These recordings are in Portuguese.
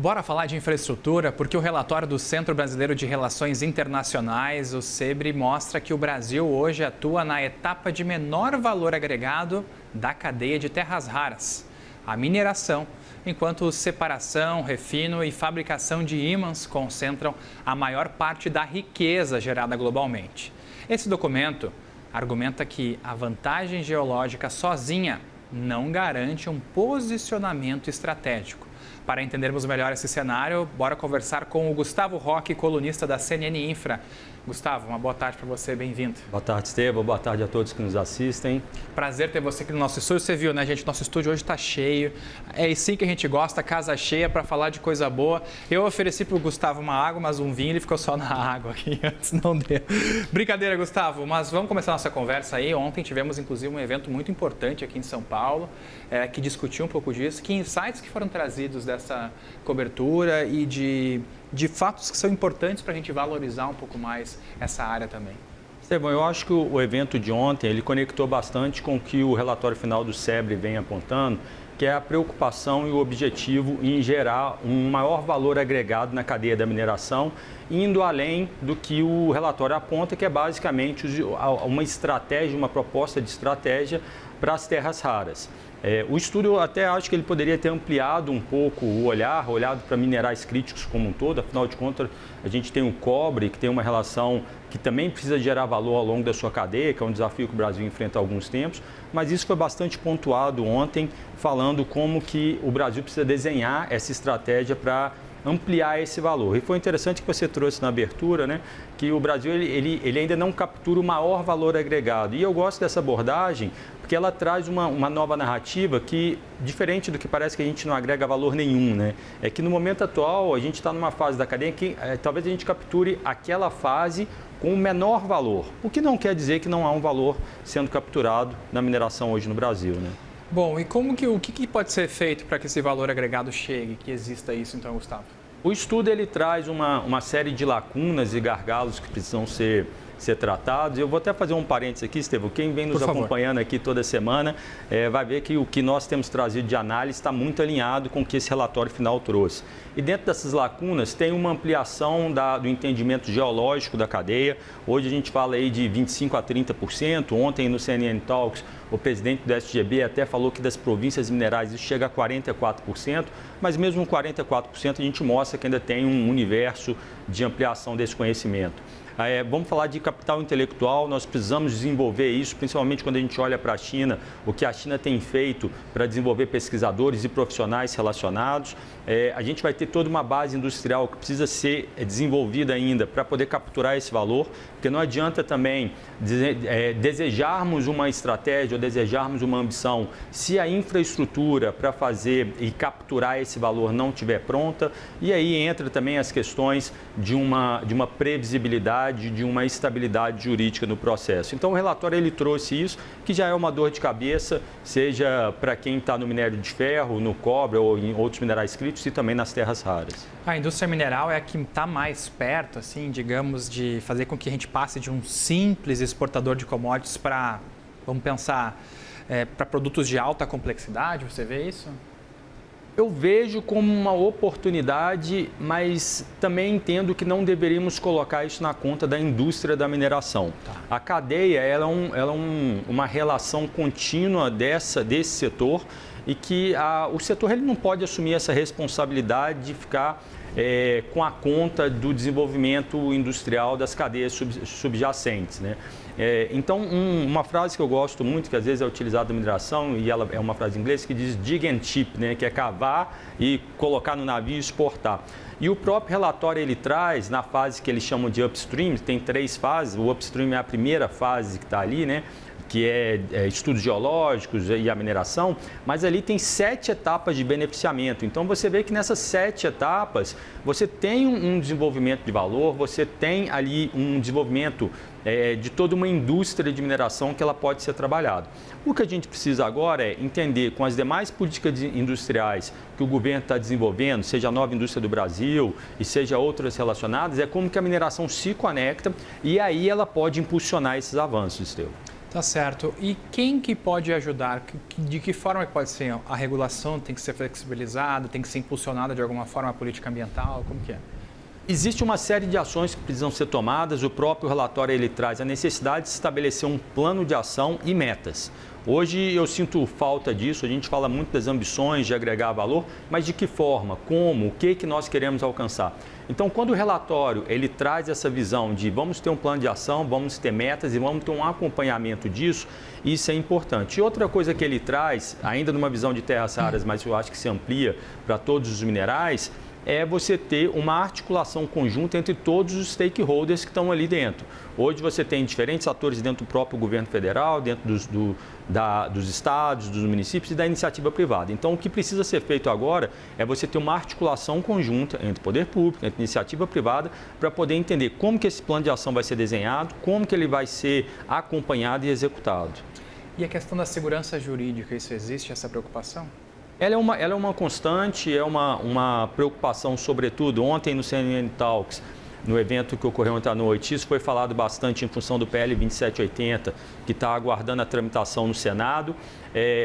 Bora falar de infraestrutura, porque o relatório do Centro Brasileiro de Relações Internacionais, o CEBRI, mostra que o Brasil hoje atua na etapa de menor valor agregado da cadeia de terras raras, a mineração, enquanto separação, refino e fabricação de ímãs concentram a maior parte da riqueza gerada globalmente. Esse documento argumenta que a vantagem geológica sozinha não garante um posicionamento estratégico. Para entendermos melhor esse cenário, bora conversar com o Gustavo Roque, colunista da CNN Infra. Gustavo, uma boa tarde para você, bem-vindo. Boa tarde, Estevam. Boa tarde a todos que nos assistem. Prazer ter você aqui no nosso estúdio. Você viu, né, gente? Nosso estúdio hoje está cheio. É assim que a gente gosta, casa cheia para falar de coisa boa. Eu ofereci para o Gustavo uma água, mas um vinho ele ficou só na água aqui, antes não deu. Brincadeira, Gustavo, mas vamos começar a nossa conversa aí. Ontem tivemos, inclusive, um evento muito importante aqui em São Paulo, que discutiu um pouco disso. Que insights que foram trazidos dessa cobertura e de fatos que são importantes para a gente valorizar um pouco mais essa área também? Estevam, eu acho que o evento de ontem ele conectou bastante com o que o relatório final do CEBRI vem apontando, que é a preocupação e o objetivo em gerar um maior valor agregado na cadeia da mineração, indo além do que o relatório aponta, que é basicamente uma estratégia, uma proposta de estratégia para as terras raras. O estudo, eu até acho que ele poderia ter ampliado um pouco o olhado para minerais críticos como um todo. Afinal de contas, a gente tem o cobre, que tem uma relação que também precisa gerar valor ao longo da sua cadeia, que é um desafio que o Brasil enfrenta há alguns tempos. Mas isso foi bastante pontuado ontem, falando como que o Brasil precisa desenhar essa estratégia para ampliar esse valor. E foi interessante que você trouxe na abertura, né, que o Brasil ele ainda não captura o maior valor agregado. E eu gosto dessa abordagem porque ela traz uma nova narrativa que, diferente do que parece que a gente não agrega valor nenhum, né? É que no momento atual a gente está numa fase da cadeia que talvez a gente capture aquela fase com o menor valor, o que não quer dizer que não há um valor sendo capturado na mineração hoje no Brasil, né? Bom, e o que pode ser feito para que esse valor agregado chegue, que exista isso então, Gustavo? O estudo ele traz uma série de lacunas e gargalos que precisam ser tratados. Eu vou até fazer um parênteses aqui, Estevam. Quem vem nos acompanhando aqui toda semana vai ver que o que nós temos trazido de análise está muito alinhado com o que esse relatório final trouxe. E dentro dessas lacunas tem uma ampliação do entendimento geológico da cadeia. Hoje a gente fala aí de 25% a 30%. Ontem no CNN Talks, o presidente do SGB até falou que das províncias minerais isso chega a 44%, mas mesmo 44% a gente mostra que ainda tem um universo de ampliação desse conhecimento. Vamos falar de capital intelectual, nós precisamos desenvolver isso, principalmente quando a gente olha para a China, o que a China tem feito para desenvolver pesquisadores e profissionais relacionados. A gente vai ter toda uma base industrial que precisa ser desenvolvida ainda para poder capturar esse valor, porque não adianta também desejarmos uma estratégia ou desejarmos uma ambição se a infraestrutura para fazer e capturar esse valor não estiver pronta. E aí entra também as questões de uma previsibilidade, de uma estabilidade jurídica no processo. Então o relatório ele trouxe isso, que já é uma dor de cabeça, seja para quem está no minério de ferro, no cobre ou em outros minerais críticos e também nas terras raras. A indústria mineral é a que está mais perto, assim, digamos, de fazer com que a gente passe de um simples exportador de commodities para, vamos pensar, para produtos de alta complexidade. Você vê isso? Eu vejo como uma oportunidade, mas também entendo que não deveríamos colocar isso na conta da indústria da mineração. A cadeia ela é uma relação contínua desse setor e que o setor ele não pode assumir essa responsabilidade de ficar com a conta do desenvolvimento industrial das cadeias subjacentes, né? Então, uma frase que eu gosto muito, que às vezes é utilizada na mineração, e ela é uma frase em inglês, que diz dig and ship, né? Que é cavar e colocar no navio e exportar. E o próprio relatório ele traz, na fase que eles chamam de upstream, tem 3 fases, o upstream é a primeira fase que está ali, né? Que é estudos geológicos e a mineração, mas ali tem 7 etapas de beneficiamento. Então, você vê que nessas 7 etapas, você tem um desenvolvimento de valor, você tem ali um desenvolvimento de toda uma indústria de mineração que ela pode ser trabalhada. O que a gente precisa agora é entender com as demais políticas industriais que o governo está desenvolvendo, seja a nova indústria do Brasil e seja outras relacionadas, é como que a mineração se conecta e aí ela pode impulsionar esses avanços, Estevam. Tá certo. E quem que pode ajudar? De que forma que pode ser? A regulação tem que ser flexibilizada, tem que ser impulsionada de alguma forma a política ambiental? Como que é? Existe uma série de ações que precisam ser tomadas. O próprio relatório ele traz a necessidade de estabelecer um plano de ação e metas. Hoje eu sinto falta disso, a gente fala muito das ambições de agregar valor, mas de que forma, como, o que nós queremos alcançar? Então, quando o relatório ele traz essa visão de vamos ter um plano de ação, vamos ter metas e vamos ter um acompanhamento disso, isso é importante. E outra coisa que ele traz, ainda numa visão de terras raras, mas eu acho que se amplia para todos os minerais, é você ter uma articulação conjunta entre todos os stakeholders que estão ali dentro. Hoje você tem diferentes atores dentro do próprio governo federal, dentro dos estados, dos municípios e da iniciativa privada. Então, o que precisa ser feito agora é você ter uma articulação conjunta entre poder público, entre iniciativa privada, para poder entender como que esse plano de ação vai ser desenhado, como que ele vai ser acompanhado e executado. E a questão da segurança jurídica, isso existe, essa preocupação? Ela é uma constante, é uma preocupação, sobretudo, ontem no CNN Talks, no evento que ocorreu ontem à noite, isso foi falado bastante em função do PL 2780, que está aguardando a tramitação no Senado,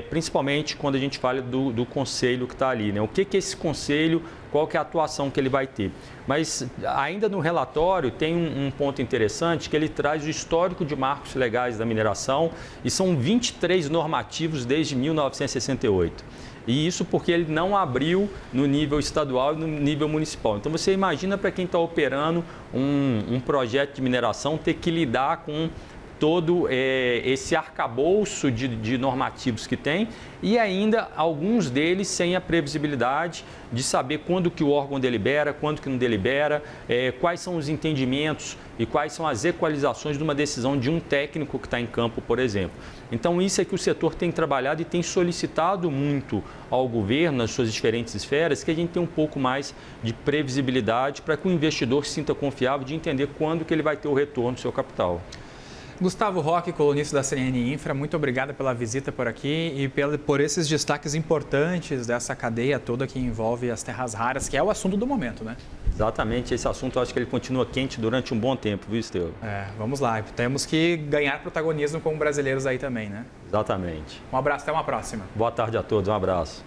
principalmente quando a gente fala do conselho que está ali, né? O que é esse conselho, qual que é a atuação que ele vai ter. Mas ainda no relatório tem um ponto interessante que ele traz o histórico de marcos legais da mineração e são 23 normativos desde 1968. E isso porque ele não abriu no nível estadual e no nível municipal. Então você imagina para quem está operando um projeto de mineração ter que lidar com todo esse arcabouço de normativos que tem e ainda alguns deles sem a previsibilidade de saber quando que o órgão delibera, quando que não delibera, quais são os entendimentos e quais são as equalizações de uma decisão de um técnico que está em campo, por exemplo. Então isso é que o setor tem trabalhado e tem solicitado muito ao governo, nas suas diferentes esferas, que a gente tenha um pouco mais de previsibilidade para que o investidor se sinta confiável de entender quando que ele vai ter o retorno do seu capital. Gustavo Roque, colunista da CNN Infra, muito obrigado pela visita por aqui e por esses destaques importantes dessa cadeia toda que envolve as terras raras, que é o assunto do momento, né? Exatamente, esse assunto eu acho que ele continua quente durante um bom tempo, viu, Estevão? Vamos lá, temos que ganhar protagonismo como brasileiros aí também, né? Exatamente. Um abraço, até uma próxima. Boa tarde a todos, um abraço.